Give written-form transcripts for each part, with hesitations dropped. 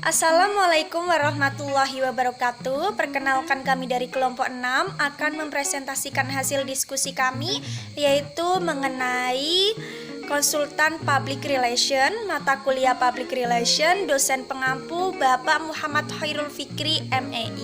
Assalamualaikum warahmatullahi wabarakatuh. Perkenalkan, kami dari kelompok 6 akan mempresentasikan hasil diskusi kami, yaitu mengenai konsultan public relation, mata kuliah public relation, dosen pengampu Bapak Muhammad Khairul Fikri MEI.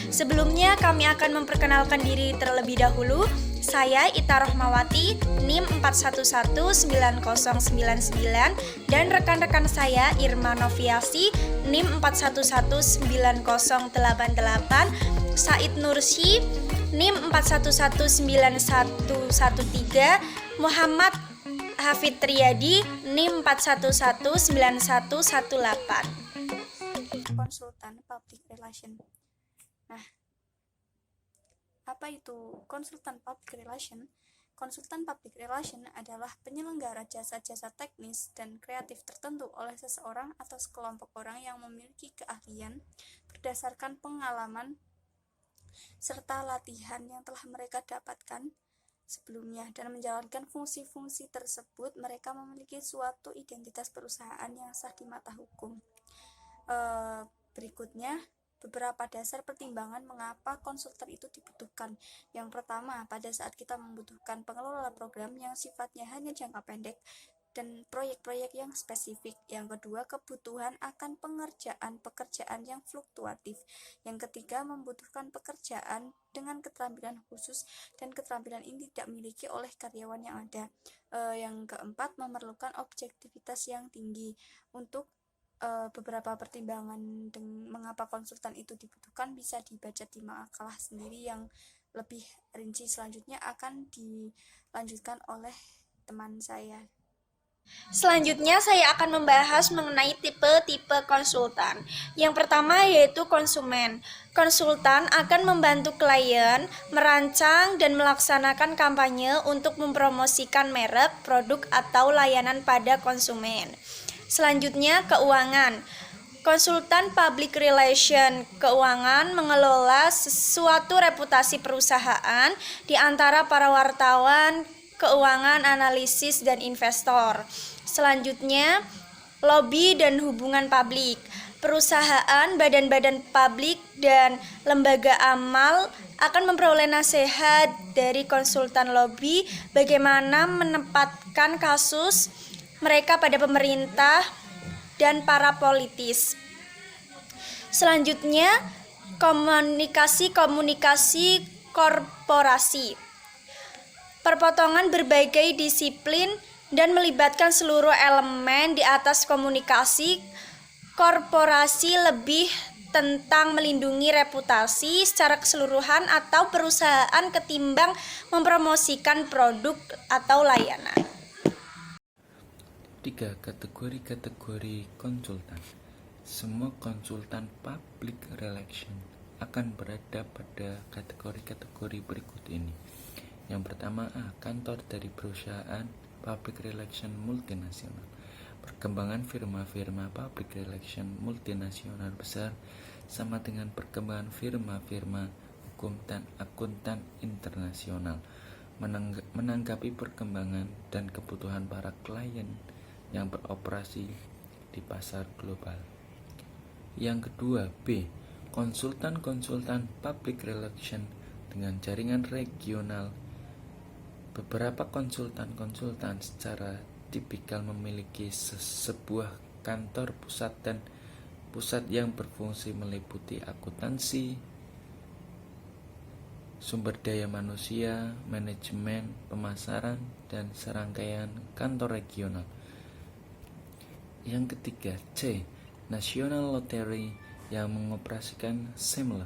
Sebelumnya kami akan memperkenalkan diri terlebih dahulu. Saya Ita Rohmawati, NIM 4119099, dan rekan-rekan saya Irma Noviasi, NIM 4119088, Said Nursy, NIM 4119113, Muhammad Hafid Triyadi, NIM 4119118. Konsultan Public Relation. Nah, apa itu konsultan public relation? Konsultan public relation adalah penyelenggara jasa-jasa teknis dan kreatif tertentu oleh seseorang atau sekelompok orang yang memiliki keahlian berdasarkan pengalaman serta latihan yang telah mereka dapatkan sebelumnya, dan menjalankan fungsi-fungsi tersebut mereka memiliki suatu identitas perusahaan yang sah di mata hukum. Berikutnya beberapa dasar pertimbangan mengapa konsultan itu dibutuhkan. Yang pertama, pada saat kita membutuhkan pengelola program yang sifatnya hanya jangka pendek dan proyek-proyek yang spesifik. Yang kedua, kebutuhan akan pekerjaan yang fluktuatif. Yang ketiga, membutuhkan pekerjaan dengan keterampilan khusus dan keterampilan ini tidak dimiliki oleh karyawan yang ada. Yang keempat, memerlukan objektivitas yang tinggi. Untuk beberapa pertimbangan mengapa konsultan itu dibutuhkan bisa dibaca di makalah sendiri yang lebih rinci. Selanjutnya akan dilanjutkan oleh teman saya. Selanjutnya saya akan membahas mengenai tipe-tipe konsultan. Yang pertama yaitu konsumen. Konsultan akan membantu klien merancang dan melaksanakan kampanye untuk mempromosikan merek, produk, atau layanan pada konsumen. Selanjutnya, keuangan. Konsultan public relation keuangan mengelola suatu reputasi perusahaan di antara para wartawan, keuangan, analisis, dan investor. Selanjutnya, lobby dan hubungan publik. Perusahaan, badan-badan publik, dan lembaga amal akan memperoleh nasihat dari konsultan lobby bagaimana menempatkan kasus mereka pada pemerintah dan para politis. Selanjutnya, komunikasi korporasi. Perpotongan berbagai disiplin dan melibatkan seluruh elemen di atas komunikasi korporasi lebih tentang melindungi reputasi secara keseluruhan atau perusahaan ketimbang mempromosikan produk atau layanan. 3. Kategori konsultan. Semua konsultan public relation akan berada pada kategori-kategori berikut ini. Yang pertama, kantor dari perusahaan public relation multinasional. Perkembangan firma-firma public relation multinasional besar sama dengan perkembangan firma-firma hukum dan akuntan internasional, menanggapi perkembangan dan kebutuhan para klien yang beroperasi di pasar global. Yang kedua, B. Konsultan public relation dengan jaringan regional. Beberapa konsultan secara tipikal memiliki sebuah kantor pusat yang berfungsi meliputi akuntansi, sumber daya manusia, manajemen, pemasaran, dan serangkaian kantor regional. Yang ketiga, C. National Lottery yang mengoperasikan Semlot.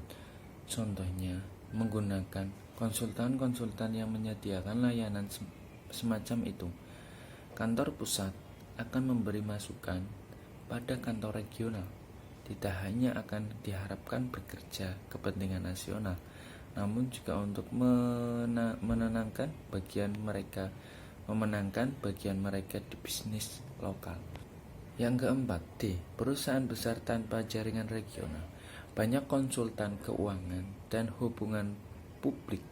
Contohnya, menggunakan konsultan yang menyediakan layanan semacam itu. Kantor pusat akan memberi masukan pada kantor regional. Tidak hanya akan diharapkan bekerja kepentingan nasional, namun juga untuk memenangkan bagian mereka di bisnis lokal. Yang keempat, D. Perusahaan besar tanpa jaringan regional. Banyak konsultan keuangan dan hubungan publik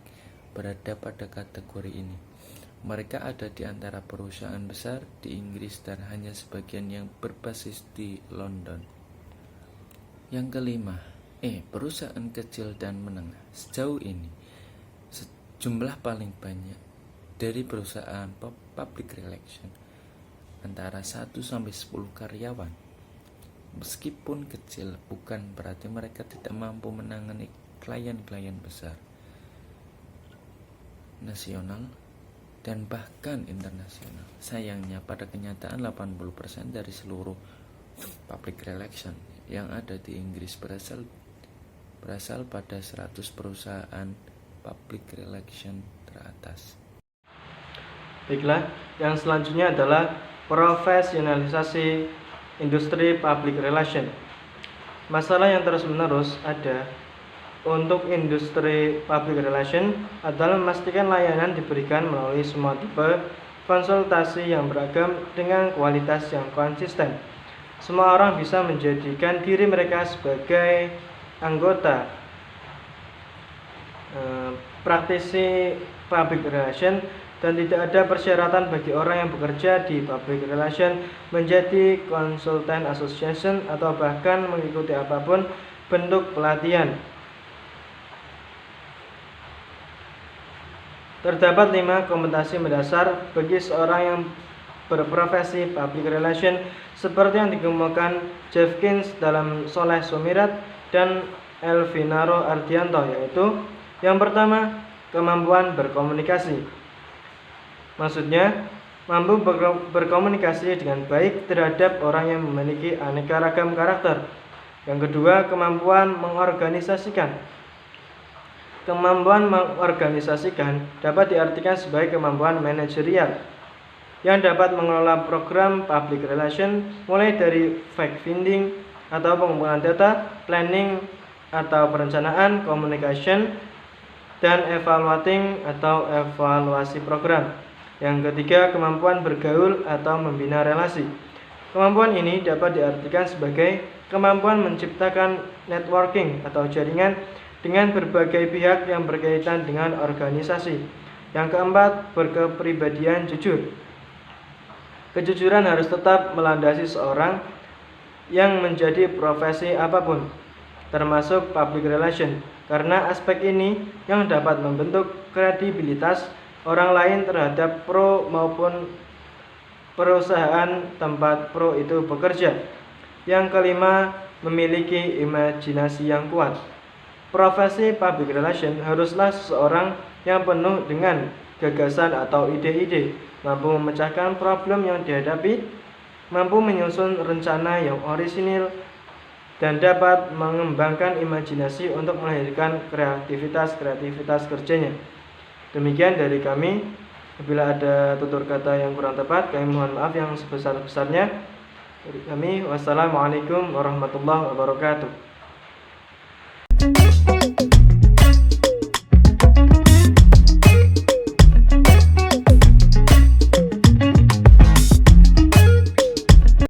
berada pada kategori ini. Mereka ada di antara perusahaan besar di Inggris dan hanya sebagian yang berbasis di London. Yang kelima, perusahaan kecil dan menengah. Sejauh ini, jumlah paling banyak dari perusahaan public relation antara 1-10 karyawan. Meskipun kecil, bukan berarti mereka tidak mampu menangani klien-klien besar, nasional, dan bahkan internasional. Sayangnya, pada kenyataan 80% dari seluruh public relation yang ada di Inggris berasal pada 100 perusahaan public relation teratas. Baiklah, yang selanjutnya adalah profesionalisasi industri public relation. Masalah yang terus-menerus ada untuk industri public relation adalah memastikan layanan diberikan melalui semua tipe konsultasi yang beragam dengan kualitas yang konsisten. Semua orang bisa menjadikan diri mereka sebagai anggota praktisi public relation, dan tidak ada persyaratan bagi orang yang bekerja di public relation menjadi konsultan association atau bahkan mengikuti apapun bentuk pelatihan. Terdapat 5 kompetensi mendasar bagi seorang yang berprofesi public relation seperti yang dikemukakan Jeffkins dalam Soleh Sumirat dan Elvinaro Ardianto, yaitu yang pertama, kemampuan berkomunikasi. Maksudnya, mampu berkomunikasi dengan baik terhadap orang yang memiliki aneka ragam karakter. Yang kedua, kemampuan mengorganisasikan. Kemampuan mengorganisasikan dapat diartikan sebagai kemampuan manajerial yang dapat mengelola program public relation mulai dari fact-finding atau pengumpulan data, planning atau perencanaan, communication, dan evaluating atau evaluasi program. Yang ketiga, kemampuan bergaul atau membina relasi. Kemampuan ini dapat diartikan sebagai kemampuan menciptakan networking atau jaringan dengan berbagai pihak yang berkaitan dengan organisasi. Yang keempat, berkepribadian jujur. Kejujuran harus tetap melandasi seorang yang menjadi profesi apapun, termasuk public relation, karena aspek ini yang dapat membentuk kredibilitas orang lain terhadap pro maupun perusahaan tempat pro itu bekerja. Yang kelima, memiliki imajinasi yang kuat. Profesi public relation haruslah seseorang yang penuh dengan gagasan atau ide-ide, mampu memecahkan problem yang dihadapi, mampu menyusun rencana yang orisinil, dan dapat mengembangkan imajinasi untuk melahirkan kreativitas kerjanya. Demikian dari kami. Apabila ada tutur kata yang kurang tepat, kami mohon maaf yang sebesar-besarnya. Dari kami, wassalamualaikum warahmatullahi wabarakatuh.